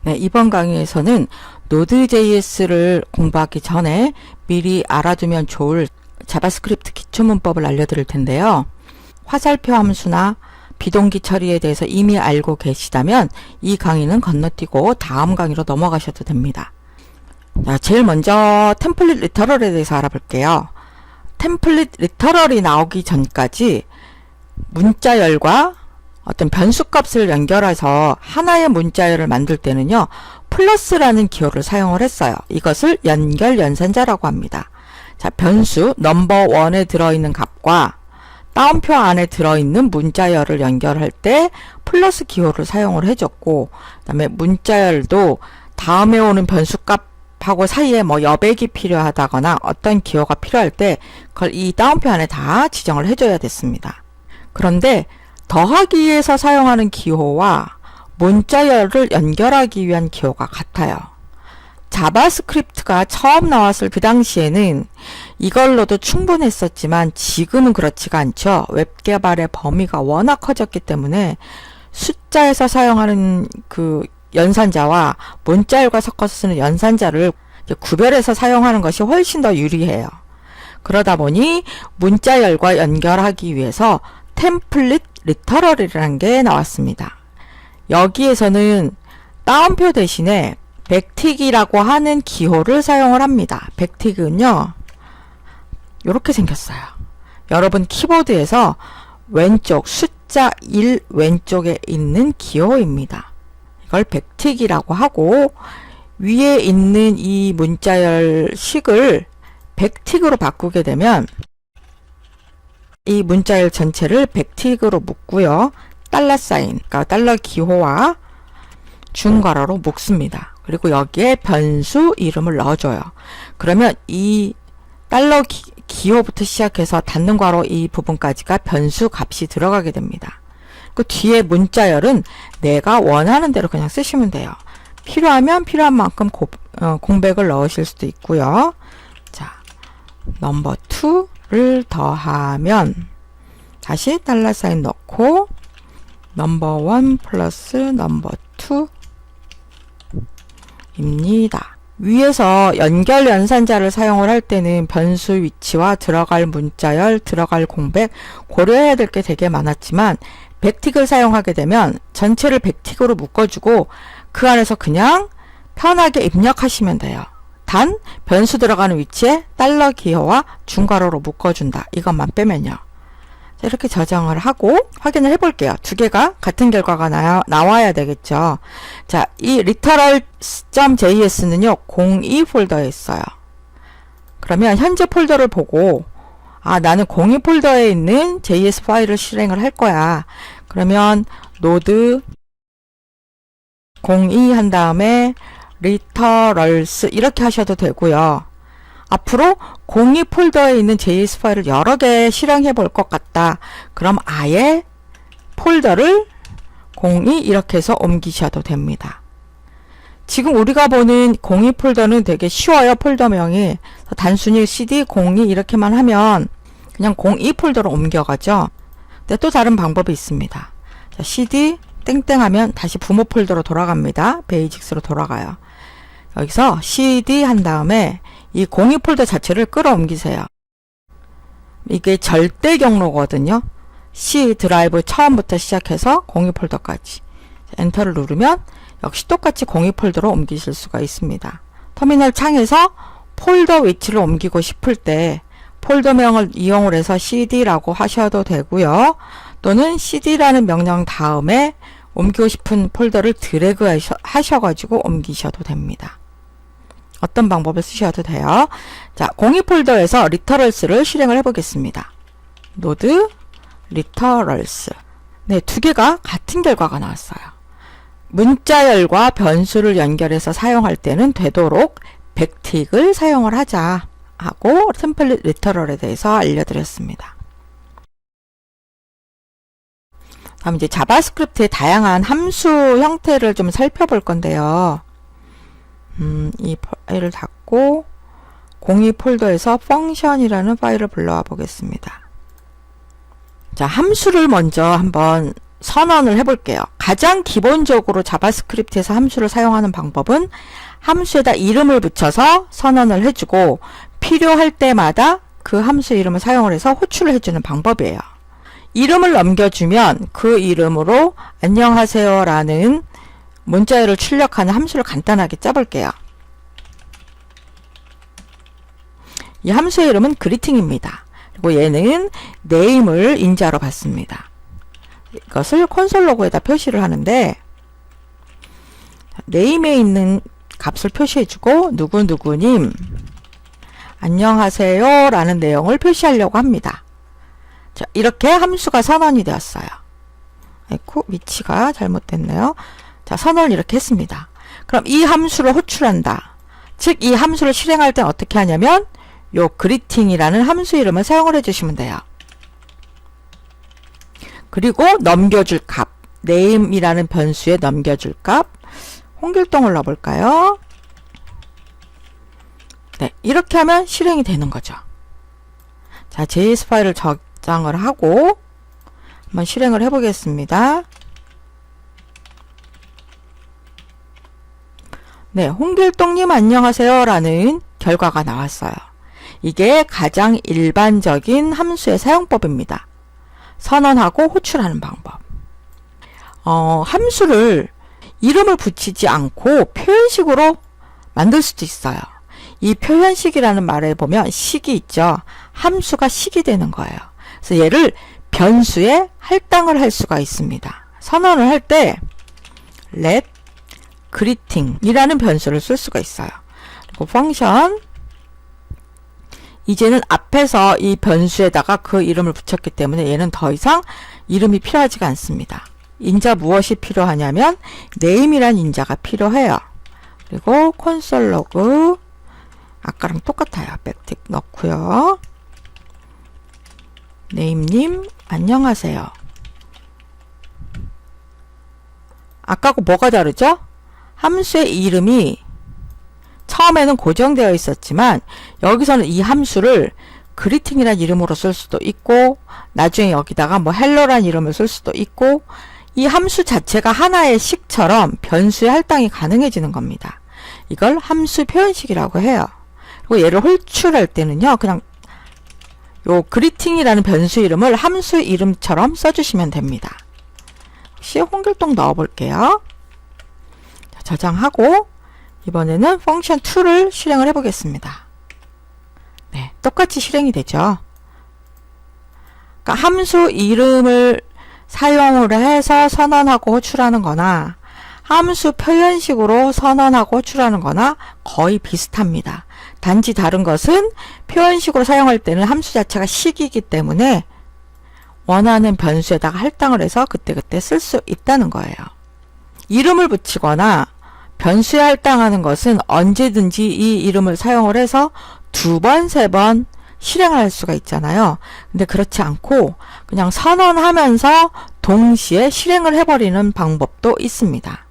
네, 이번 강의에서는 Node.js를 공부하기 전에 미리 알아두면 좋을 자바스크립트 기초문법을 알려드릴 텐데요. 화살표 함수나 비동기 처리에 대해서 이미 알고 계시다면 이 강의는 건너뛰고 다음 강의로 넘어가셔도 됩니다. 자, 제일 먼저 템플릿 리터럴에 대해서 알아볼게요. 템플릿 리터럴이 나오기 전까지 문자열과 어떤 변수값을 연결해서 하나의 문자열을 만들 때는요, 플러스라는 기호를 사용을 했어요. 이것을 연결 연산자라고 합니다. 자, 변수 넘버1에 들어있는 값과 따옴표 안에 들어있는 문자열을 연결할 때 플러스 기호를 사용을 해줬고, 그 다음에 문자열도 다음에 오는 변수값하고 사이에 뭐 여백이 필요하다거나 어떤 기호가 필요할 때 그걸 이 따옴표 안에 다 지정을 해줘야 됐습니다. 그런데 더하기에서 사용하는 기호와 문자열을 연결하기 위한 기호가 같아요. 자바스크립트가 처음 나왔을 그 당시에는 이걸로도 충분했었지만 지금은 그렇지가 않죠. 웹 개발의 범위가 워낙 커졌기 때문에 숫자에서 사용하는 그 연산자와 문자열과 섞어서 쓰는 연산자를 구별해서 사용하는 것이 훨씬 더 유리해요. 그러다 보니 문자열과 연결하기 위해서 템플릿 리터럴이라는 게 나왔습니다. 여기에서는 따옴표 대신에 백틱이라고 하는 기호를 사용을 합니다. 백틱은요, 이렇게 생겼어요. 여러분 키보드에서 왼쪽 숫자 1 왼쪽에 있는 기호입니다. 이걸 백틱이라고 하고, 위에 있는 이 문자열 식을 백틱으로 바꾸게 되면 이 문자열 전체를 백틱으로 묶고요. 달러사인, 그러니까 달러 기호와 중괄호로 묶습니다. 그리고 여기에 변수 이름을 넣어줘요. 그러면 이 달러 기호부터 시작해서 닫는 괄호 이 부분까지가 변수 값이 들어가게 됩니다. 그 뒤에 문자열은 내가 원하는 대로 그냥 쓰시면 돼요. 필요하면 필요한 만큼 공백을 넣으실 수도 있고요. 자, 넘버 2를 더하면 다시 달러사인 넣고 넘버 1 플러스 넘버 2입니다. 위에서 연결 연산자를 사용을 할 때는 변수 위치와 들어갈 문자열, 들어갈 공백 고려해야 될 게 되게 많았지만 백틱을 사용하게 되면 전체를 백틱으로 묶어주고 그 안에서 그냥 편하게 입력하시면 돼요. 단 변수 들어가는 위치에 달러 기호와 중괄호로 묶어준다. 이것만 빼면요. 자, 이렇게 저장을 하고 확인을 해볼게요. 두 개가 같은 결과가 나와야 되겠죠. 자, 이 literal.js는요 02 폴더에 있어요. 그러면 현재 폴더를 보고 나는 02 폴더에 있는 JS 파일을 실행을 할 거야. 그러면 node 02 한 다음에 literals 이렇게 하셔도 되고요. 앞으로 02 폴더에 있는 JS 파일을 여러 개 실행해 볼 것 같다. 그럼 아예 폴더를 02 이렇게 해서 옮기셔도 됩니다. 지금 우리가 보는 02 폴더는 되게 쉬워요. 폴더명이. 단순히 cd 02 이렇게만 하면 그냥 02 폴더로 옮겨가죠. 근데 또 다른 방법이 있습니다. 자, cd 땡땡 하면 다시 부모 폴더로 돌아갑니다. 베이직스로 돌아가요. 여기서 cd 한 다음에 이 02 폴더 자체를 끌어옮기세요. 이게 절대 경로거든요. C 드라이브 처음부터 시작해서 02 폴더까지. 엔터를 누르면 역시 똑같이 02 폴더로 옮기실 수가 있습니다. 터미널 창에서 폴더 위치를 옮기고 싶을 때 폴더명을 이용을 해서 cd라고 하셔도 되고요. 또는 cd라는 명령 다음에 옮기고 싶은 폴더를 드래그 하셔가지고 옮기셔도 됩니다. 어떤 방법을 쓰셔도 돼요. 자, 02 폴더에서 literals를 실행을 해보겠습니다. node literals. 네, 두 개가 같은 결과가 나왔어요. 문자열과 변수를 연결해서 사용할 때는 되도록 백틱을 사용을 하자 하고 템플릿 리터럴에 대해서 알려드렸습니다. 다음 이제 자바스크립트의 다양한 함수 형태를 좀 살펴볼 건데요. 이 파일을 닫고 02 폴더에서 function이라는 파일을 불러와 보겠습니다. 자, 함수를 먼저 한번 선언을 해볼게요. 가장 기본적으로 자바스크립트에서 함수를 사용하는 방법은 함수에다 이름을 붙여서 선언을 해주고 필요할 때마다 그 함수 이름을 사용을 해서 호출을 해주는 방법이에요. 이름을 넘겨주면 그 이름으로 안녕하세요 라는 문자열을 출력하는 함수를 간단하게 짜볼게요. 이 함수의 이름은 그리팅입니다. 그리고 얘는 name을 인자로 받습니다. 이것을 콘솔 로그에다 표시를 하는데 name에 있는 값을 표시해주고 누구누구님 안녕하세요 라는 내용을 표시하려고 합니다. 자, 이렇게 함수가 선언이 되었어요. 아이고, 위치가 잘못됐네요. 자, 선언을 이렇게 했습니다. 그럼 이 함수를 호출한다. 즉, 이 함수를 실행할 땐 어떻게 하냐면 요 greeting이라는 함수 이름을 사용을 해주시면 돼요. 그리고 넘겨줄 값, name이라는 변수에 넘겨줄 값, 홍길동을 넣어볼까요? 네, 이렇게 하면 실행이 되는 거죠. 자, JS 파일을 저장을 하고 한번 실행을 해보겠습니다. 네, 홍길동님 안녕하세요 라는 결과가 나왔어요. 이게 가장 일반적인 함수의 사용법입니다. 선언하고 호출하는 방법. 함수를 이름을 붙이지 않고 표현식으로 만들 수도 있어요. 이 표현식이라는 말에 보면 식이 있죠. 함수가 식이 되는 거예요. 그래서 얘를 변수에 할당을 할 수가 있습니다. 선언을 할 때 let greeting 이라는 변수를 쓸 수가 있어요. 그리고 펑션 이제는 앞에서 이 변수에다가 그 이름을 붙였기 때문에 얘는 더 이상 이름이 필요하지가 않습니다. 인자 무엇이 필요하냐면 name이란 인자가 필요해요. 그리고 콘솔 로그 아까랑 똑같아요. 백틱 넣고요. name님 안녕하세요. 아까하고 뭐가 다르죠? 함수의 이름이 처음에는 고정되어 있었지만 여기서는 이 함수를 greeting이라는 이름으로 쓸 수도 있고 나중에 여기다가 뭐 hello라는 이름을 쓸 수도 있고 이 함수 자체가 하나의 식처럼 변수의 할당이 가능해지는 겁니다. 이걸 함수 표현식이라고 해요. 그리고 얘를 호출할 때는요. 그냥 요 greeting이라는 변수 이름을 함수 이름처럼 써주시면 됩니다. 혹시 홍길동 넣어볼게요. 저장하고 이번에는 펑션 2를 실행을 해보겠습니다. 네, 똑같이 실행이 되죠. 그러니까 함수 이름을 사용을 해서 선언하고 호출하는 거나 함수 표현식으로 선언하고 호출하는 거나 거의 비슷합니다. 단지 다른 것은 표현식으로 사용할 때는 함수 자체가 식이기 때문에 원하는 변수에다가 할당을 해서 그때그때 쓸 수 있다는 거예요. 이름을 붙이거나 변수에 할당하는 것은 언제든지 이 이름을 사용을 해서 2번, 3번 실행을 할 수가 있잖아요. 근데 그렇지 않고 그냥 선언하면서 동시에 실행을 해버리는 방법도 있습니다.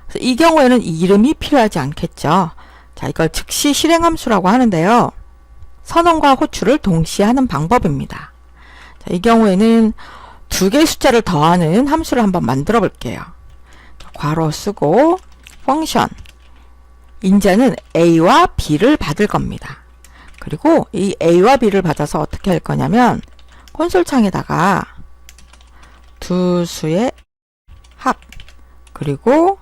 그래서 이 경우에는 이 이름이 필요하지 않겠죠. 자, 이걸 즉시 실행함수라고 하는데요. 선언과 호출을 동시에 하는 방법입니다. 자, 이 경우에는 2개의 숫자를 더하는 함수를 한번 만들어 볼게요. 괄호 쓰고 펑션 인자는 a와 b를 받을 겁니다. 그리고 이 a와 b를 받아서 어떻게 할 거냐면 콘솔 창에다가 두 수의 합 그리고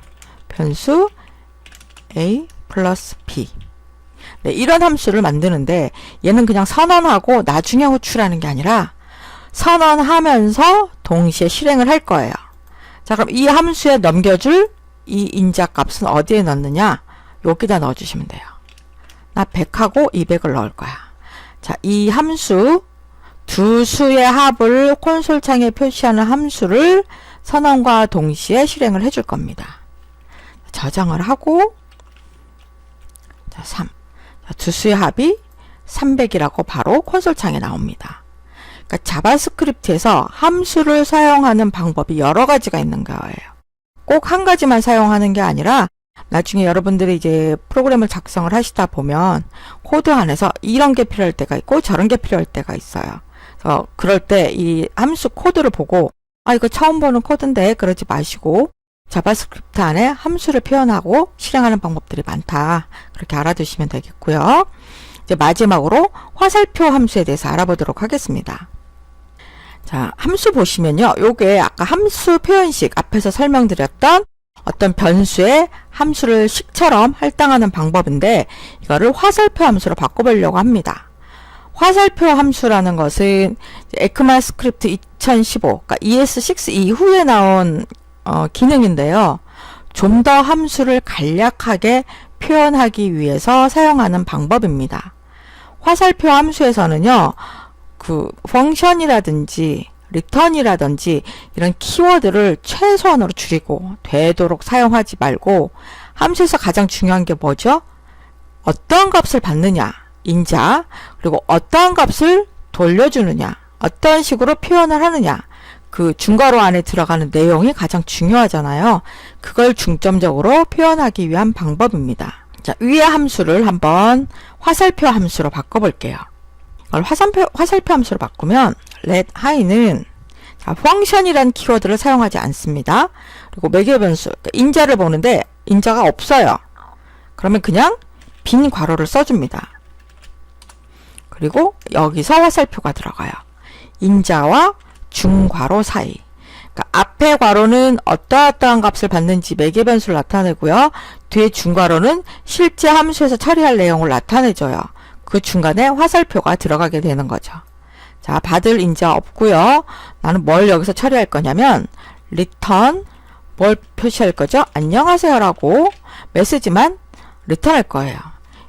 변수 a 플러스 b 네, 이런 함수를 만드는데 얘는 그냥 선언하고 나중에 호출하는 게 아니라 선언하면서 동시에 실행을 할 거예요. 자, 그럼 이 함수에 넘겨줄 이 인자 값은 어디에 넣느냐? 여기다 넣어주시면 돼요. 나 100하고 200을 넣을 거야. 자, 이 함수 두 수의 합을 콘솔 창에 표시하는 함수를 선언과 동시에 실행을 해줄 겁니다. 저장을 하고 자, 3. 자, 두 수의 합이 300이라고 바로 콘솔 창에 나옵니다. 그러니까 자바스크립트에서 함수를 사용하는 방법이 여러 가지가 있는 거예요. 꼭 한 가지만 사용하는 게 아니라 나중에 여러분들이 이제 프로그램을 작성을 하시다 보면 코드 안에서 이런 게 필요할 때가 있고 저런 게 필요할 때가 있어요. 그래서 그럴 때 이 함수 코드를 보고 아, 이거 처음 보는 코드인데 그러지 마시고 자바스크립트 안에 함수를 표현하고 실행하는 방법들이 많다. 그렇게 알아두시면 되겠고요. 이제 마지막으로 화살표 함수에 대해서 알아보도록 하겠습니다. 자, 함수 보시면요. 요게 아까 함수 표현식 앞에서 설명드렸던 어떤 변수의 함수를 식처럼 할당하는 방법인데 이거를 화살표 함수로 바꿔보려고 합니다. 화살표 함수라는 것은 에크마스크립트 2015, 그러니까 ES6 이후에 나온 기능인데요. 좀 더 함수를 간략하게 표현하기 위해서 사용하는 방법입니다. 화살표 함수에서는요, 그 펑션이라든지 return이라든지 이런 키워드를 최소한으로 줄이고 되도록 사용하지 말고 함수에서 가장 중요한 게 뭐죠? 어떤 값을 받느냐, 인자, 그리고 어떠한 값을 돌려주느냐, 어떤 식으로 표현을 하느냐, 그 중괄호 안에 들어가는 내용이 가장 중요하잖아요. 그걸 중점적으로 표현하기 위한 방법입니다. 자, 위의 함수를 한번 화살표 함수로 바꿔볼게요. 이걸 화살표 함수로 바꾸면 let high는 자, 펑션이라는 키워드를 사용하지 않습니다. 그리고 매개 변수, 그러니까 인자를 보는데 인자가 없어요. 그러면 그냥 빈 괄호를 써줍니다. 그리고 여기서 화살표가 들어가요. 인자와 중괄호 사이. 그러니까 앞에 괄호는 어떠한 값을 받는지 매개 변수를 나타내고요. 뒤에 중괄호는 실제 함수에서 처리할 내용을 나타내줘요. 그 중간에 화살표가 들어가게 되는 거죠. 자, 받을 인자 없고요. 나는 뭘 여기서 처리할 거냐면 return 뭘 표시할 거죠? 안녕하세요라고 메시지만 return 할 거예요.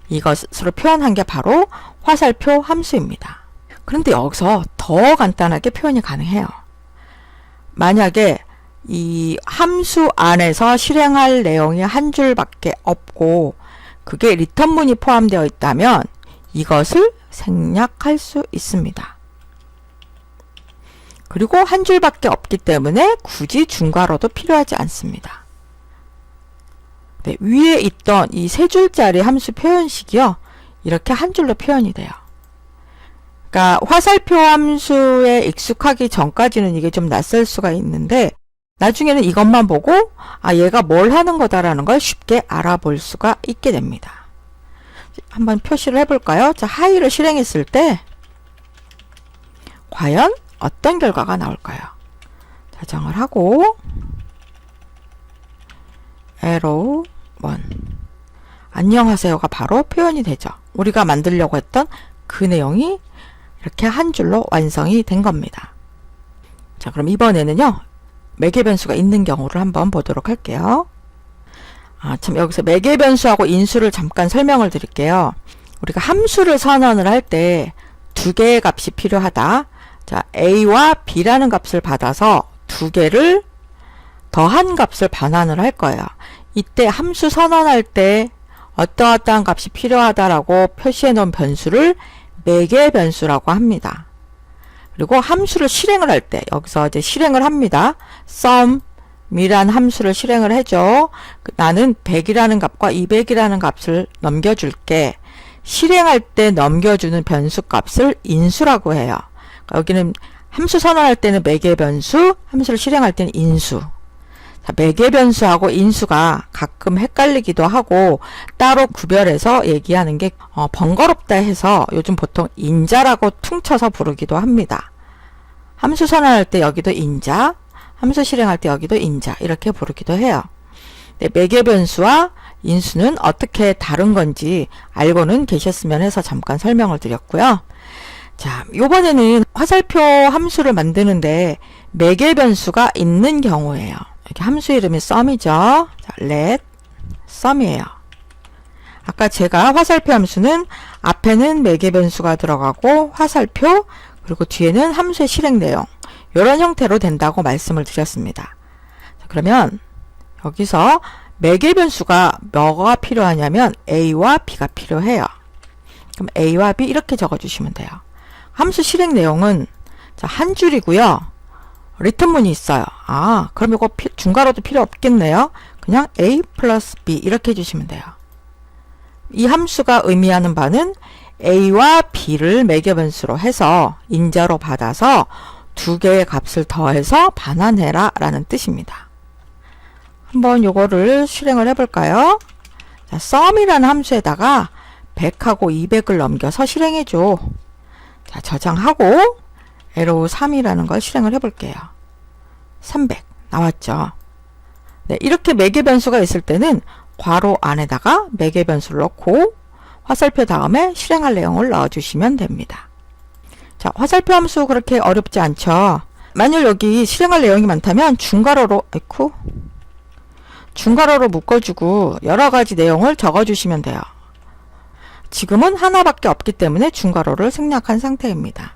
이것으로 표현한 게 바로 화살표 함수입니다. 그런데 여기서 더 간단하게 표현이 가능해요. 만약에 이 함수 안에서 실행할 내용이 한 줄밖에 없고 그게 리턴문이 포함되어 있다면 이것을 생략할 수 있습니다. 그리고 한 줄밖에 없기 때문에 굳이 중괄호도 필요하지 않습니다. 네, 위에 있던 이 세 줄짜리 함수 표현식이요. 이렇게 한 줄로 표현이 돼요. 그러니까 화살표 함수에 익숙하기 전까지는 이게 좀 낯설 수가 있는데 나중에는 이것만 보고 아 얘가 뭘 하는 거다라는 걸 쉽게 알아볼 수가 있게 됩니다. 한번 표시를 해볼까요? 자, 하이를 실행했을 때 과연 어떤 결과가 나올까요? 자정을 하고 arrow 1 안녕하세요가 바로 표현이 되죠. 우리가 만들려고 했던 그 내용이 이렇게 한 줄로 완성이 된 겁니다. 자, 그럼 이번에는요. 매개 변수가 있는 경우를 한번 보도록 할게요. 아, 참 여기서 매개 변수하고 인수를 잠깐 설명을 드릴게요. 우리가 함수를 선언을 할 때 두 개의 값이 필요하다. 자, a와 b라는 값을 받아서 두 개를 더한 값을 반환을 할 거예요. 이때 함수 선언할 때 어떠한 값이 필요하다라고 표시해 놓은 변수를 매개 변수라고 합니다. 그리고 함수를 실행을 할 때 여기서 이제 실행을 합니다. sum이란 함수를 실행을 해줘. 나는 100이라는 값과 200이라는 값을 넘겨줄게. 실행할 때 넘겨주는 변수 값을 인수라고 해요. 그러니까 여기는 함수 선언할 때는 매개 변수, 함수를 실행할 때는 인수. 자, 매개 변수하고 인수가 가끔 헷갈리기도 하고 따로 구별해서 얘기하는 게 번거롭다 해서 요즘 보통 인자라고 퉁쳐서 부르기도 합니다. 함수 선언할 때 여기도 인자, 함수 실행할 때 여기도 인자 이렇게 부르기도 해요. 네, 매개 변수와 인수는 어떻게 다른 건지 알고는 계셨으면 해서 잠깐 설명을 드렸고요. 자, 요번에는 화살표 함수를 만드는데 매개 변수가 있는 경우예요. 이렇게 함수 이름이 sum이죠. 자, let sum이에요. 아까 제가 화살표 함수는 앞에는 매개 변수가 들어가고 화살표 그리고 뒤에는 함수의 실행 내용 이런 형태로 된다고 말씀을 드렸습니다. 자, 그러면 여기서 매개 변수가 뭐가 필요하냐면 a와 b가 필요해요. 그럼 a와 b 이렇게 적어주시면 돼요. 함수 실행 내용은 자, 한 줄이고요. 리턴문이 있어요. 아, 그럼 이거 중괄호도 필요 없겠네요. 그냥 a 플러스 b 이렇게 해주시면 돼요. 이 함수가 의미하는 바는 a와 b를 매개 변수로 해서 인자로 받아서 두 개의 값을 더해서 반환해라 라는 뜻입니다. 한번 요거를 실행을 해볼까요? 자, sum이라는 함수에다가 100하고 200을 넘겨서 실행해줘. 자, 저장하고 arrow 3이라는 걸 실행을 해볼게요. 300 나왔죠. 네, 이렇게 매개 변수가 있을 때는 괄호 안에다가 매개 변수를 넣고 화살표 다음에 실행할 내용을 넣어주시면 됩니다. 자, 화살표 함수 그렇게 어렵지 않죠. 만약 여기 실행할 내용이 많다면 중괄호로 묶어주고 여러 가지 내용을 적어주시면 돼요. 지금은 하나밖에 없기 때문에 중괄호를 생략한 상태입니다.